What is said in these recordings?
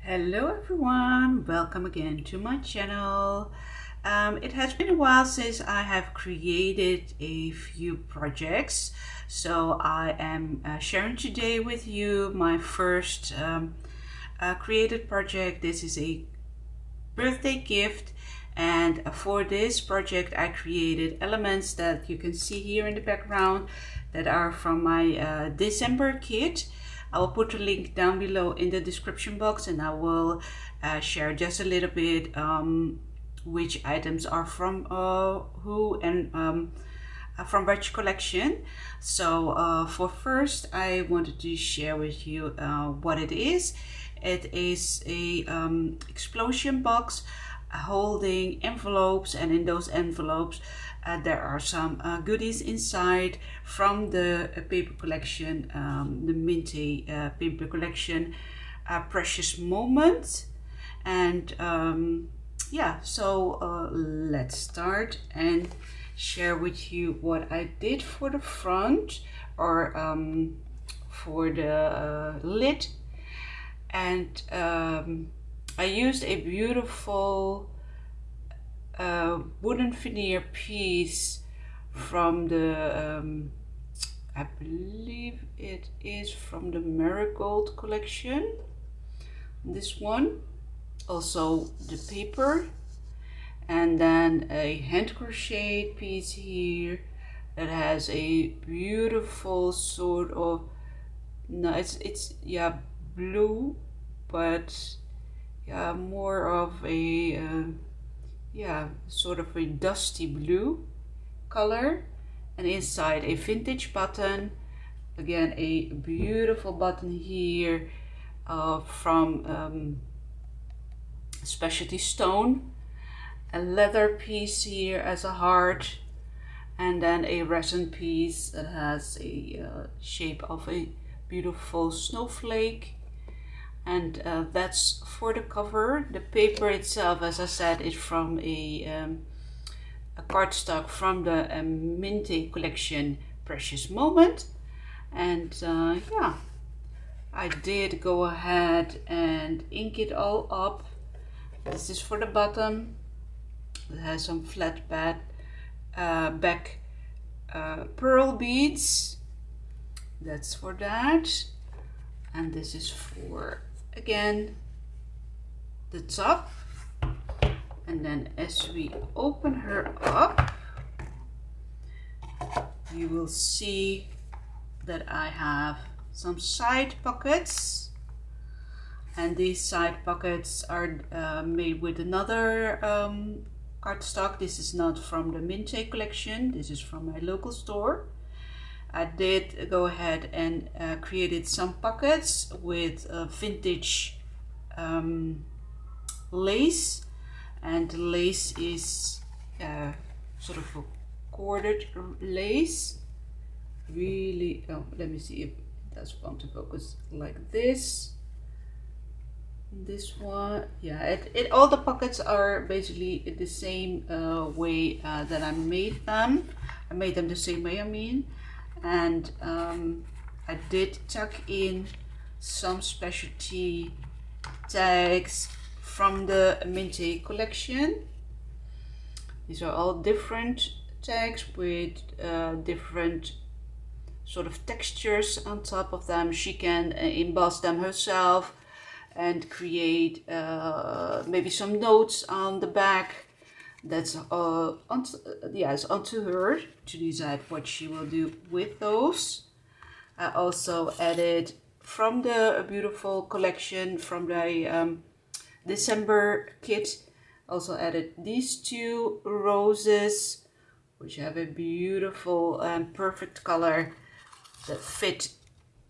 Hello everyone, welcome again to my channel. It has been a while since I have created a few projects, so I am sharing today with you my first created project. This is a birthday gift, and for this project I created elements that you can see here in the background that are from my December kit. I will put a link down below in the description box, and I will share just a little bit which items are from who and from which collection. So for first I wanted to share with you what it is. It is a explosion box holding envelopes, and in those envelopes there are some goodies inside from the paper collection, the mintay paper collection, Precious Moment. And yeah, so let's start and share with you what I did for the front, or for the lid. And I used a beautiful wooden veneer piece from the I believe it is from the Marigold collection, this one. Also the paper, and then a hand crochet piece here that has a beautiful sort of, no, it's yeah, blue, but yeah, more of a yeah, sort of a dusty blue color. And inside a vintage button, again a beautiful button here from specialty stone, a leather piece here as a heart, and then a resin piece that has a shape of a beautiful snowflake. And that's for the cover. The paper itself, as I said, is from a cardstock from the mintay collection, Precious Moment. And yeah, I did go ahead and ink it all up. This is for the bottom. It has some flat back pearl beads. That's for that. And this is for, again, the top. And then as we open her up, you will see that I have some side pockets, and these side pockets are made with another cardstock. This is not from the mintay collection, this is from my local store. I did go ahead and created some pockets with vintage lace, and the lace is sort of a corded lace. Really, oh, let me see if it does want to focus, like this. This one, yeah, all the pockets are basically the same way that I made them. I made them the same way, I mean. And I did tuck in some specialty tags from the mintay collection. These are all different tags with different sort of textures on top of them. She can emboss them herself and create maybe some notes on the back. That's it's onto her to decide what she will do with those. I also added from the beautiful collection from the December kit, also added these two roses, which have a beautiful and perfect color that fit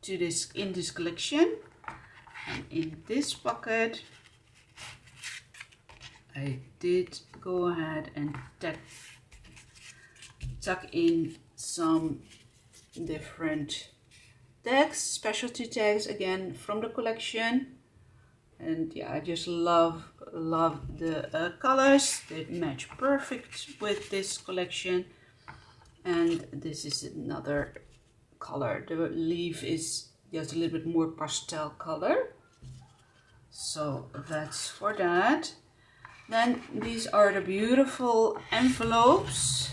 to this in this collection. And in this pocket I did go ahead and tuck in some different tags, specialty tags, again from the collection. And yeah, I just love the colors. They match perfect with this collection. And this is another color. The leaf is just a little bit more pastel color. So that's for that. Then these are the beautiful envelopes,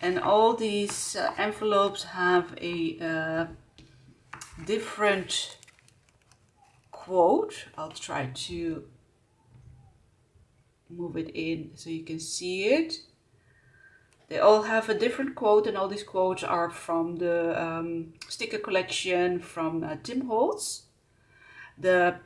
and all these envelopes have a different quote. I'll try to move it in so you can see it. They all have a different quote, and all these quotes are from the sticker collection from Tim Holtz. The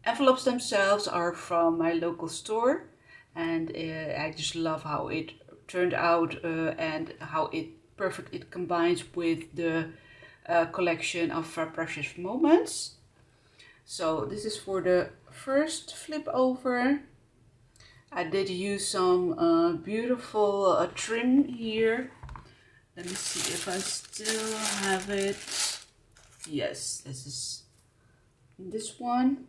envelopes themselves are from my local store, and I just love how it turned out and how it combines with the collection of precious moments. So this is for the first flip over. I did use some beautiful trim here. Let me see if I still have it. Yes, this is this one.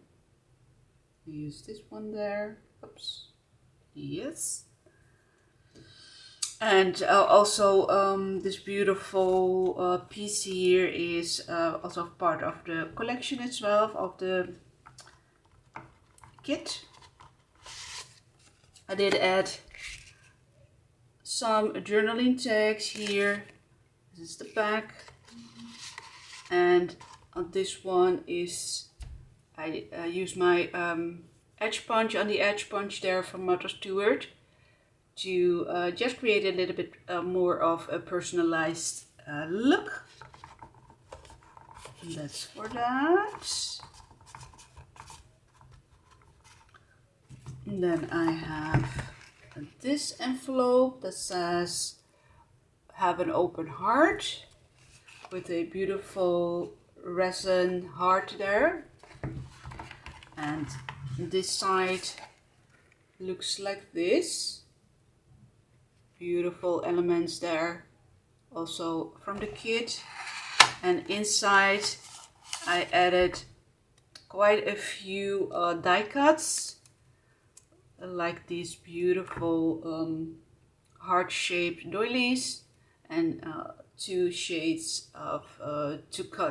I use this one there. Oops. Yes. And also this beautiful piece here is also part of the collection itself, of the kit. I did add some journaling tags here. This is the back. And on this one is, I use my edge punch, on the edge punch there from Martha Stewart, to just create a little bit more of a personalized look. And that's for that. And then I have this envelope that says "Have an open heart," with a beautiful resin heart there. And this side looks like this. Beautiful elements there, also from the kit. And inside I added quite a few die cuts, like these beautiful heart-shaped doilies, and two shades of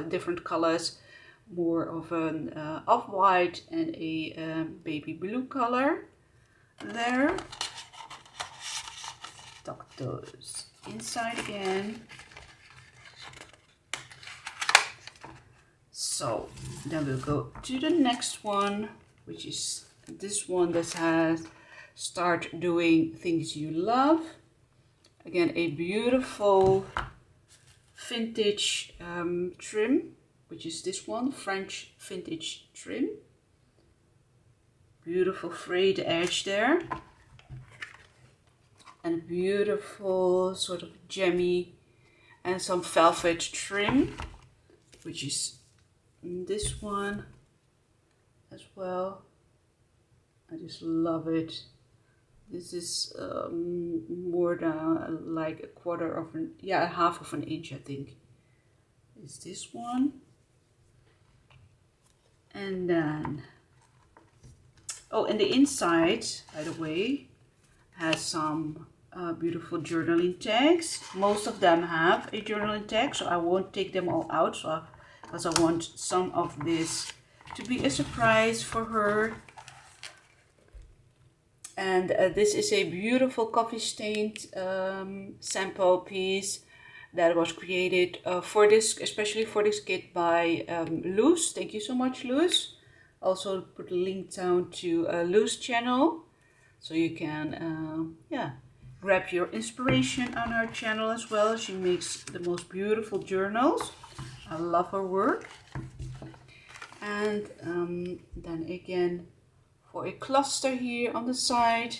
different colors, more of an off-white and a baby blue color there. Tuck those inside again. So then we'll go to the next one, which is this one that has "Start Doing Things You Love." Again, a beautiful vintage trim, which is this one, French vintage trim. Beautiful frayed edge there. And beautiful sort of gemmy and some velvet trim, which is this one as well. I just love it. This is more than like a quarter of an, yeah, half of an inch, I think. Is this one. And then, oh, and the inside, by the way, has some beautiful journaling tags. Most of them have a journaling tag, so I won't take them all out, so because I want some of this to be a surprise for her. And this is a beautiful coffee stained sample piece that was created for this, especially for this kit, by Loes. Thank you so much, Loes. Also put a link down to Loes' channel, so you can yeah, grab your inspiration on her channel as well. She makes the most beautiful journals. I love her work. And then again, for a cluster here on the side,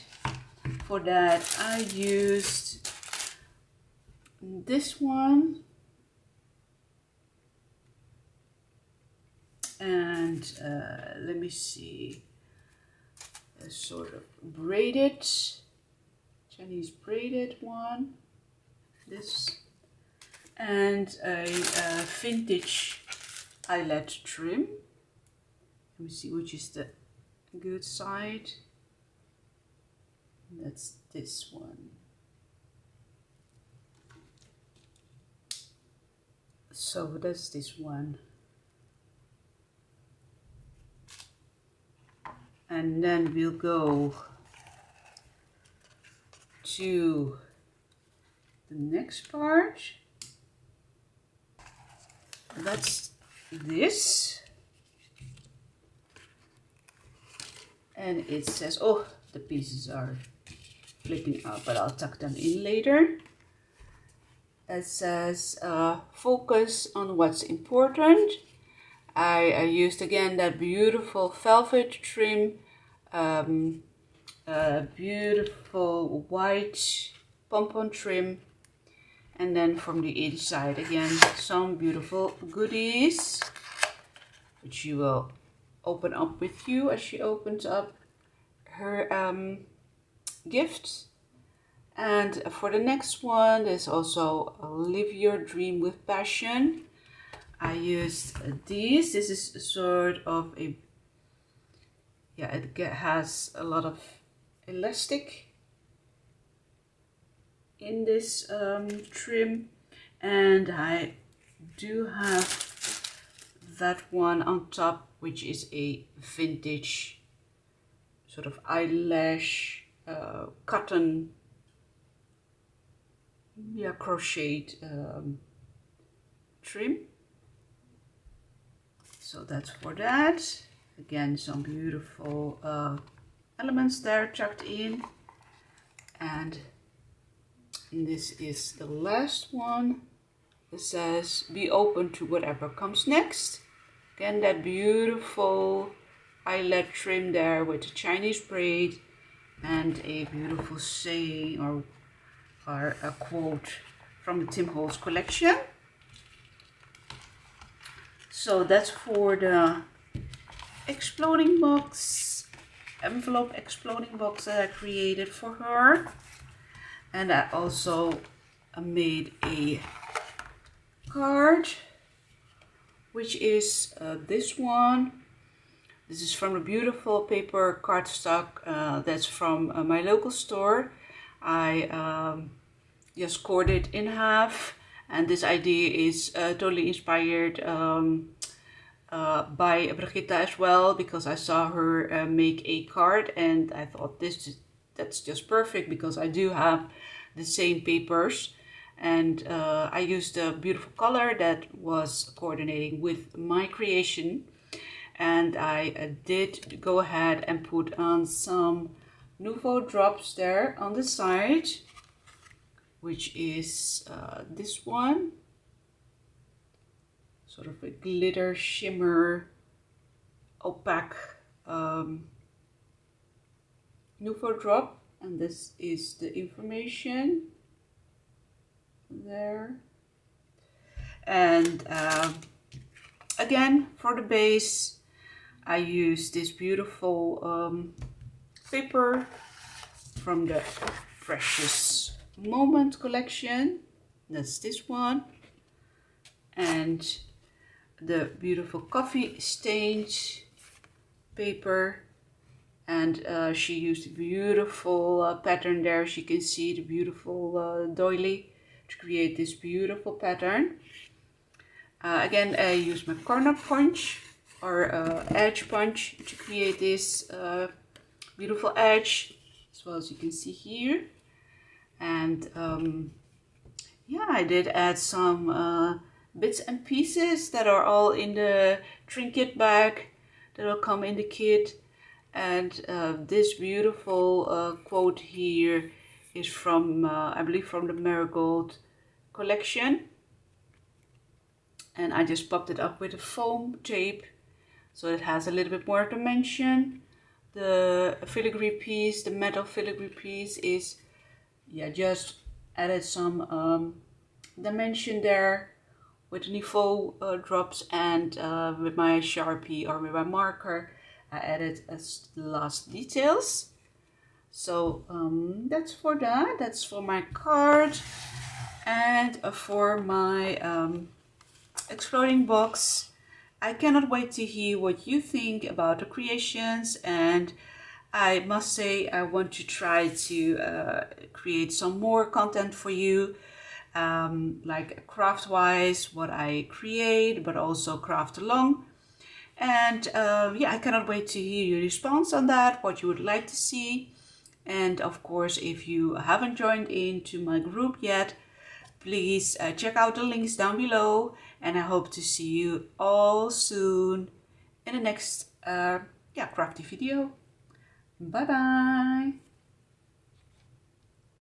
for that I used this one, and let me see, a sort of braided, Chinese braided one, this, and a vintage eyelet trim. Let me see which is the good side. That's this one. So that's this one. And then we'll go to the next part. That's this. And it says, oh, the pieces are flipping out, but I'll tuck them in later. It says, focus on what's important. I used again that beautiful velvet trim, beautiful white pom-pom trim, and then from the inside again some beautiful goodies, which you will open up with you as she opens up her gift. And for the next one, there's also Live Your Dream with Passion. I used these. This is sort of a, yeah, it has a lot of elastic in this trim, and I do have that one on top, which is a vintage sort of eyelash cotton, yeah, crocheted trim. So that's for that. Again, some beautiful elements there tucked in. And this is the last one. It says, be open to whatever comes next. Again, that beautiful eyelet trim there with the Chinese braid and a beautiful saying or a quote from the Tim Holtz collection. So that's for the exploding box, envelope exploding box that I created for her. And I also made a card, which is this one. This is from a beautiful paper cardstock that's from my local store. I just scored it in half, and this idea is totally inspired by Brigitte as well, because I saw her make a card and I thought that's just perfect, because I do have the same papers, and I used a beautiful color that was coordinating with my creation. And I did go ahead and put on some Nouveau drops there on the side, which is this one, sort of a glitter shimmer opaque Nouveau drop, and this is the information there. And again, for the base I use this beautiful paper from the Precious Moment collection. That's this one. And the beautiful coffee stained paper. And she used a beautiful pattern there. As you can see, the beautiful doily to create this beautiful pattern. Again, I used my corner punch or edge punch to create this beautiful edge, as well as you can see here. And yeah, I did add some bits and pieces that are all in the trinket bag that will come in the kit. And this beautiful quote here is from, I believe, from the Marigold collection. And I just popped it up with a foam tape, so it has a little bit more dimension. The filigree piece, the metal filigree piece is, yeah, just added some dimension there with Nouveau drops, and with my Sharpie or with my marker I added last details. So that's for that. That's for my card. And for my exploding box, I cannot wait to hear what you think about the creations, and I must say I want to try to create some more content for you, like craft wise, what I create, but also craft along. And yeah, I cannot wait to hear your response on that, what you would like to see. And of course, if you haven't joined into my group yet, please check out the links down below. And I hope to see you all soon in the next crafty video. Bye bye.